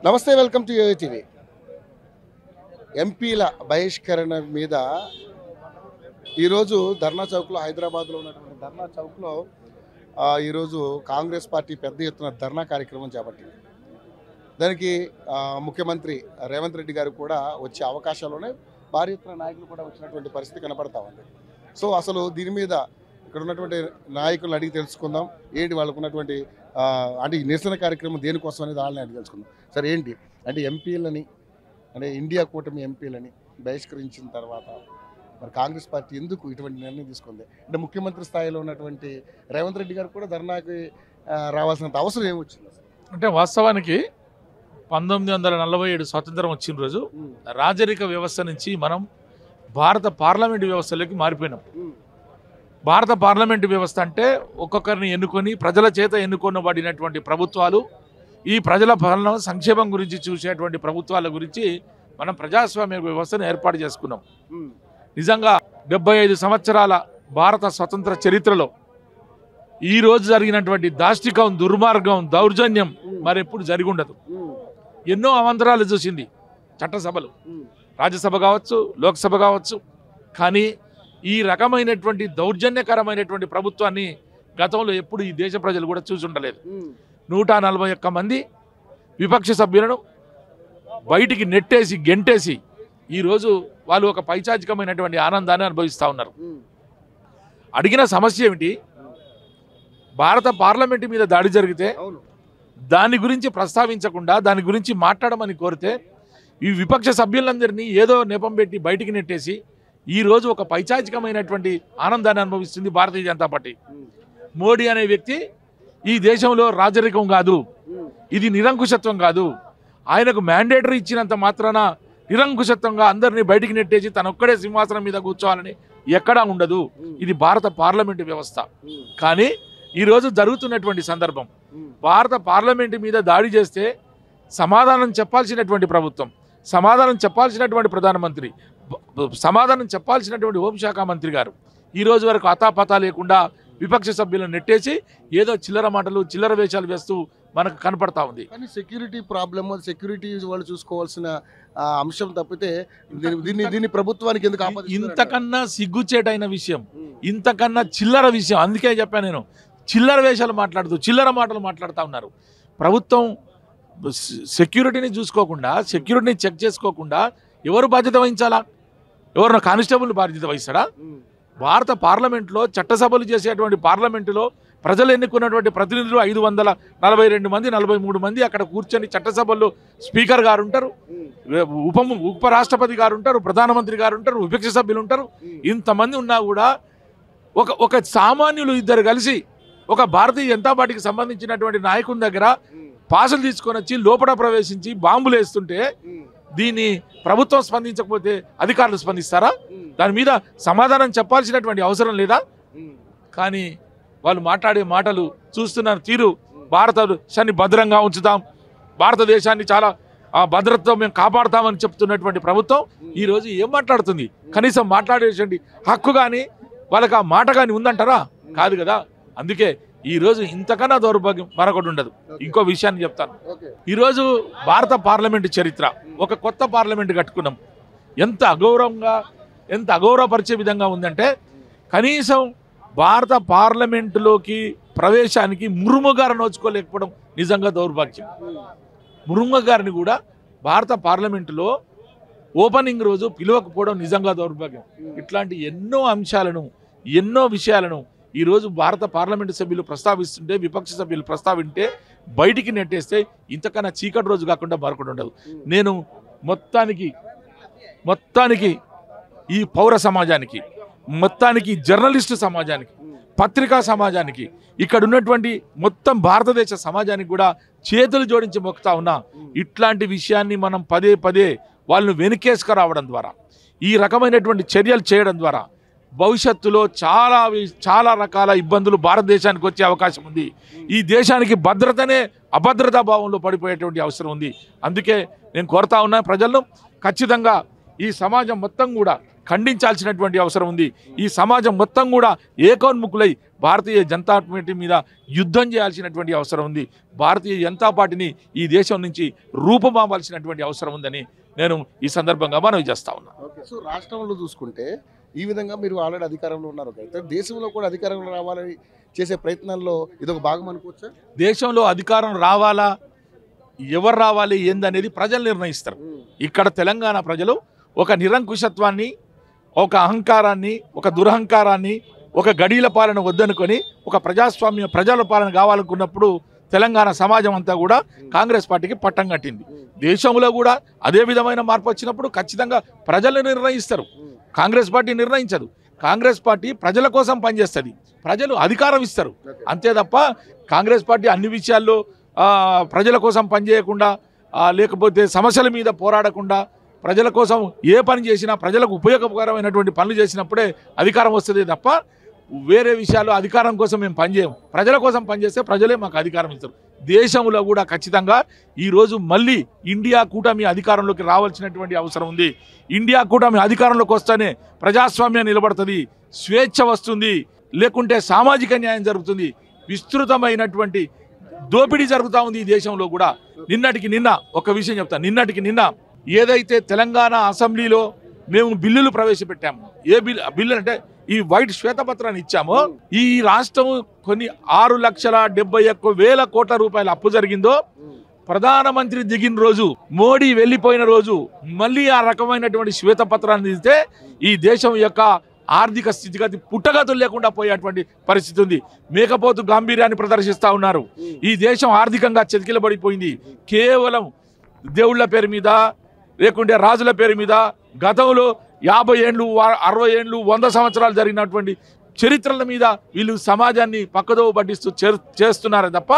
నమస్తే, welcome to yo-yo TV. ఎంపీల బహిష్కరణ మీద ఈరోజు ధర్నా చౌక్లో, హైదరాబాద్లో ఉన్నటువంటి ధర్నా చౌక్లో ఈరోజు కాంగ్రెస్ పార్టీ పెద్ద ఎత్తున ధర్నా కార్యక్రమం చేపట్టింది. దానికి ముఖ్యమంత్రి రేవంత్ రెడ్డి గారు కూడా వచ్చే అవకాశాలునే, భారీ ఎత్తున నాయకులు కూడా వచ్చినటువంటి పరిస్థితి కనపడతా ఉంది. సో అసలు దీని మీద ఇక్కడ ఉన్నటువంటి నాయకులను అడిగి తెలుసుకుందాం. ఏంటి వాళ్ళకు ఉన్నటువంటి అంటే ఈ నిరసన కార్యక్రమం దేనికోసం అనేది వాళ్ళని అడిగి తెలుసుకుందాం. సరే, ఏంటి అంటే ఎంపీలని, అంటే ఇండియా కూటమి ఎంపీలని బహిష్కరించిన తర్వాత మరి కాంగ్రెస్ పార్టీ ఎందుకు ఇటువంటి నిర్ణయం తీసుకుంది? అంటే ముఖ్యమంత్రి స్థాయిలో ఉన్నటువంటి రేవంత్ రెడ్డి గారు కూడా ధర్నాకి రావాల్సినంత అవసరం ఏమొచ్చింది? అంటే వాస్తవానికి 1947 స్వాతంత్రం వచ్చిన రోజు రాజరిక వ్యవస్థ నుంచి మనం భారత పార్లమెంటు వ్యవస్థలోకి మారిపోయినాం. భారత పార్లమెంటు వ్యవస్థ అంటే ఒక్కొక్కరిని ఎన్నుకొని ప్రజల చేత ఎన్నుకొనబడినటువంటి ప్రభుత్వాలు, ఈ ప్రజల పాలన సంక్షేమం గురించి చూసేటువంటి ప్రభుత్వాల గురించి మనం ప్రజాస్వామ్య వ్యవస్థను ఏర్పాటు చేసుకున్నాం. నిజంగా 75 సంవత్సరాల భారత స్వతంత్ర చరిత్రలో ఈ రోజు జరిగినటువంటి దాష్టికం, దుర్మార్గం, దౌర్జన్యం మరెప్పుడు జరిగి ఉండదు. ఎన్నో అవాంతరాలు చూసింది చట్టసభలు, రాజ్యసభ కావచ్చు, లోక్సభ కావచ్చు. కానీ ఈ రకమైనటువంటి దౌర్జన్యకరమైనటువంటి ప్రభుత్వాన్ని గతంలో ఎప్పుడు ఈ దేశ ప్రజలు కూడా చూసి ఉండలేదు. 141 మంది విపక్ష సభ్యులను బయటికి నెట్టేసి, గెంటేసి ఈరోజు వాళ్ళు ఒక పైచాచికమైనటువంటి ఆనందాన్ని అనుభవిస్తూ ఉన్నారు. అడిగిన సమస్య ఏమిటి? భారత పార్లమెంటు మీద దాడి జరిగితే దాని గురించి ప్రస్తావించకుండా దాని గురించి మాట్లాడమని కోరితే ఈ విపక్ష సభ్యులందరినీ ఏదో నెపం పెట్టి బయటికి నెట్టేసి ఈరోజు ఒక పైచాచికమైనటువంటి ఆనందాన్ని అనుభవిస్తుంది భారతీయ జనతా పార్టీ. మోడీ అనే వ్యక్తి ఈ దేశంలో రాజరికం కాదు, ఇది నిరంకుశత్వం కాదు. ఆయనకు మ్యాండేటరీ ఇచ్చినంత మాత్రాన నిరంకుశత్వంగా అందరినీ బయటికి నెట్టేసి తన ఒక్కడే సింహాసనం మీద కూర్చోవాలని ఎక్కడా ఉండదు. ఇది భారత పార్లమెంటు వ్యవస్థ. కానీ ఈరోజు జరుగుతున్నటువంటి సందర్భం, భారత పార్లమెంటు మీద దాడి చేస్తే సమాధానం చెప్పాల్సినటువంటి ప్రభుత్వం, సమాధానం చెప్పాల్సినటువంటి ప్రధానమంత్రి, సమాధానం చెప్పాల్సినటువంటి హోంశాఖ మంత్రి గారు ఈ రోజు వరకు అతాపతా లేకుండా విపక్ష సభ్యులను నెట్టేసి ఏదో చిల్లర మాటలు, చిల్లర వేషాలు వేస్తూ మనకు కనపడతా ఉంది. కానీ సెక్యూరిటీ ప్రాబ్లమ్, సెక్యూరిటీ వాళ్ళు చూసుకోవాల్సిన అంశం తప్పితే దీన్ని ప్రభుత్వానికి ఎందుకు ఆపదిస్తున్నారు? ఇంతకన్నా సిగ్గుచేటైన విషయం, ఇంతకన్నా చిల్లర విషయం. అందుకే చెప్పాను నేను, చిల్లర వేషాలు మాట్లాడుతూ చిల్లర మాటలు మాట్లాడుతూ ఉన్నారు. ప్రభుత్వం సెక్యూరిటీని చూసుకోకుండా, సెక్యూరిటీని చెక్ చేసుకోకుండా ఎవరు బాధ్యత వహించాలా? ఎవరిన కానిస్టేబుల్ బాధ్యత వహిస్తాడా? భారత పార్లమెంట్లో, చట్టసభలు చేసేటువంటి పార్లమెంటులో ప్రజలు ఎన్నుకున్నటువంటి ప్రతినిధులు 542 మంది, 43 మంది అక్కడ కూర్చొని చట్టసభల్లో స్పీకర్ గారు ఉంటారు, ఉపరాష్ట్రపతి గారు ఉంటారు, ప్రధానమంత్రి గారు ఉంటారు, విపక్ష సభ్యులు ఉంటారు. ఇంతమంది ఉన్నా కూడా ఒక సామాన్యులు ఇద్దరు కలిసి ఒక భారతీయ జనతా పార్టీకి సంబంధించినటువంటి నాయకుని దగ్గర పాసులు తీసుకొని వచ్చి లోపల ప్రవేశించి బాంబులు వేస్తుంటే దీన్ని ప్రభుత్వం స్పందించకపోతే అధికారులు స్పందిస్తారా? దాని మీద సమాధానం చెప్పాల్సినటువంటి అవసరం లేదా? కానీ వాళ్ళు మాట్లాడే మాటలు, చూస్తున్న తీరు, భారతదేశాన్ని భద్రంగా ఉంచుతాం, భారతదేశాన్ని చాలా భద్రతతో మేము కాపాడుతామని చెప్తున్నటువంటి ప్రభుత్వం ఈరోజు ఏం మాట్లాడుతుంది? కనీసం మాట్లాడేటువంటి హక్కు కానీ వాళ్ళకి ఆ మాట కానీ ఉందంటారా? కాదు కదా. అందుకే ఈరోజు ఇంతకన్నా దౌర్భాగ్యం మరొకటి ఉండదు. ఇంకో విషయాన్ని చెప్తాను. ఈరోజు భారత పార్లమెంటు చరిత్ర, ఒక కొత్త పార్లమెంటు కట్టుకున్నాం. ఎంత అగౌరవంగా, ఎంత అగౌరవపరిచే విధంగా ఉందంటే, కనీసం భారత పార్లమెంటులోకి ప్రవేశానికి ముర్ము గారు నోచుకోలేకపోవడం నిజంగా దౌర్భాగ్యం. ముర్ము గారిని కూడా భారత పార్లమెంటులో ఓపెనింగ్ రోజు పిలవకపోవడం నిజంగా దౌర్భాగ్యం. ఇట్లాంటి ఎన్నో అంశాలను, ఎన్నో విషయాలను ఈరోజు భారత పార్లమెంటు సభ్యులు ప్రస్తావిస్తుంటే, విపక్ష సభ్యులు ప్రస్తావింటే బయటికి నెట్టేస్తే ఇంతకన్నా చీకటి రోజు కాకుండా మరొకటి ఉండదు. నేను మొత్తానికి ఈ పౌర సమాజానికి, మొత్తానికి జర్నలిస్టు సమాజానికి, పత్రికా సమాజానికి, ఇక్కడ ఉన్నటువంటి మొత్తం భారతదేశ సమాజానికి కూడా చేతులు జోడించి మొక్కుతా ఉన్నా. ఇట్లాంటి విషయాన్ని మనం పదే పదే వాళ్ళను వెనుకేసుకురావడం ద్వారా, ఈ రకమైనటువంటి చర్యలు చేయడం ద్వారా భవిష్యత్తులో చాలా రకాల ఇబ్బందులు భారతదేశానికి వచ్చే అవకాశం ఉంది. ఈ దేశానికి భద్రతనే అభద్రతా భావంలో పడిపోయేటువంటి అవసరం ఉంది. అందుకే నేను కోరుతా ఉన్నా ప్రజలను, ఖచ్చితంగా ఈ సమాజం మొత్తం కూడా ఖండించాల్సినటువంటి అవసరం ఉంది. ఈ సమాజం మొత్తం కూడా ఏకోన్ముఖులై భారతీయ జనతా పార్టీ మీద యుద్ధం చేయాల్సినటువంటి అవసరం ఉంది. భారతీయ జనతా పార్టీని ఈ దేశం నుంచి రూపుమాపాల్సినటువంటి అవసరం ఉందని నేను ఈ సందర్భంగా మనవి చేస్తా ఉన్నా. సో రాష్ట్రంలో చూసుకుంటే ఈ విధంగా మీరు ఆల్రెడీ అధికారంలో ఉన్నారు, అయితే దేశంలో కూడా అధికారంలో రావాలని చేసే ప్రయత్నాల్లో ఇదొక భాగం అనుకోవచ్చా? దేశంలో అధికారం రావాలా, ఎవరు రావాలి ఏందనేది ప్రజలు నిర్ణయిస్తారు. ఇక్కడ తెలంగాణ ప్రజలు ఒక నిరంకుశత్వాన్ని, ఒక అహంకారాన్ని, ఒక దురహంకారాన్ని, ఒక గడీల పాలన వద్దనుకొని ఒక ప్రజాస్వామ్య ప్రజల పాలన కావాలనుకున్నప్పుడు తెలంగాణ సమాజం అంతా కూడా కాంగ్రెస్ పార్టీకి పట్టం కట్టింది. దేశంలో కూడా అదే విధమైన మార్పు వచ్చినప్పుడు ఖచ్చితంగా ప్రజలు నిర్ణయిస్తారు, కాంగ్రెస్ పార్టీ నిర్ణయించదు. కాంగ్రెస్ పార్టీ ప్రజల కోసం పనిచేస్తుంది, ప్రజలు అధికారం ఇస్తారు అంతే తప్ప కాంగ్రెస్ పార్టీ అన్ని విషయాల్లో ప్రజల కోసం పనిచేయకుండా, లేకపోతే సమస్యల మీద పోరాడకుండా, ప్రజల కోసం ఏ పని చేసినా ప్రజలకు ఉపయోగకరమైనటువంటి పనులు చేసినప్పుడే అధికారం వస్తుంది తప్ప వేరే విషయాలు అధికారం కోసం మేము పనిచేయం. ప్రజల కోసం పనిచేస్తే ప్రజలే మాకు అధికారం ఇస్తారు. దేశంలో కూడా ఖచ్చితంగా ఈరోజు మళ్ళీ ఇండియా కూటమి అధికారంలోకి రావాల్సినటువంటి అవసరం ఉంది. ఇండియా కూటమి అధికారంలోకి వస్తేనే ప్రజాస్వామ్యం నిలబడుతుంది, స్వేచ్ఛ వస్తుంది, లేకుంటే సామాజిక న్యాయం జరుగుతుంది. విస్తృతమైనటువంటి దోపిడీ జరుగుతూ ఉంది ఈ దేశంలో కూడా. నిన్నటికి నిన్న ఒక విషయం చెప్తా, నిన్నటికి నిన్న ఏదైతే తెలంగాణ అసెంబ్లీలో మేము బిల్లులు ప్రవేశపెట్టాము, ఏ బిల్లు అంటే ఈ వైట్ శ్వేతపత్రాన్ని ఇచ్చామో, ఈ రాష్ట్రం కొన్ని 6,71,000 కోట్ల రూపాయల అప్పు జరిగిందో ప్రధానమంత్రి దిగిన రోజు, మోడీ వెళ్ళిపోయిన రోజు మళ్ళీ ఆ రకమైనటువంటి శ్వేతపత్రాన్ని ఇస్తే ఈ దేశం యొక్క ఆర్థిక స్థితిగతి పుట్టగతులు లేకుండా పోయేటువంటి పరిస్థితి ఉంది. మేకపోతు గాంభీర్యాన్ని ప్రదర్శిస్తూ ఉన్నారు. ఈ దేశం ఆర్థికంగా చతికిలబడిపోయింది. కేవలం దేవుళ్ళ పేరు మీద, లేకుంటే రాజుల పేరు మీద గతంలో 50 ఏళ్ళు, 60 ఏళ్ళు, 100 సంవత్సరాలు జరిగినటువంటి చరిత్రల మీద వీళ్ళు సమాజాన్ని పక్కదోవ పట్టిస్తూ చేస్తున్నారు తప్ప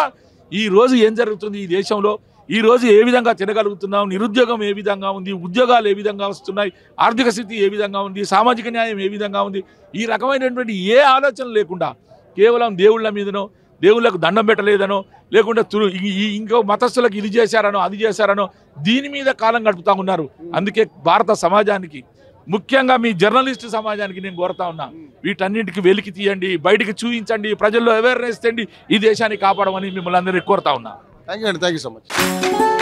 ఈ రోజు ఏం జరుగుతుంది ఈ దేశంలో, ఈ రోజు ఏ విధంగా తినగలుగుతున్నాం, నిరుద్యోగం ఏ విధంగా ఉంది, ఉద్యోగాలు ఏ విధంగా వస్తున్నాయి, ఆర్థిక స్థితి ఏ విధంగా ఉంది, సామాజిక న్యాయం ఏ విధంగా ఉంది, ఈ రకమైనటువంటి ఏ ఆలోచన లేకుండా కేవలం దేవుళ్ళ మీదనో, దేవుళ్ళకు దండం పెట్టలేదనో, లేకుంటే ఇంకో మతస్థులకు ఇది చేశారనో అది చేశారనో దీని మీద కాలం గడుపుతా ఉన్నారు. అందుకే భారత సమాజానికి, ముఖ్యంగా మీ జర్నలిస్టు సమాజానికి నేను కోరుతా ఉన్నా, వీటన్నింటికి వెలికి తీయండి, బయటికి చూపించండి, ప్రజల్లో అవేర్నెస్ తెండి, ఈ దేశాన్ని కాపాడమని మిమ్మల్ని అందరికీ కోరుతా ఉన్నా. Thank you so much.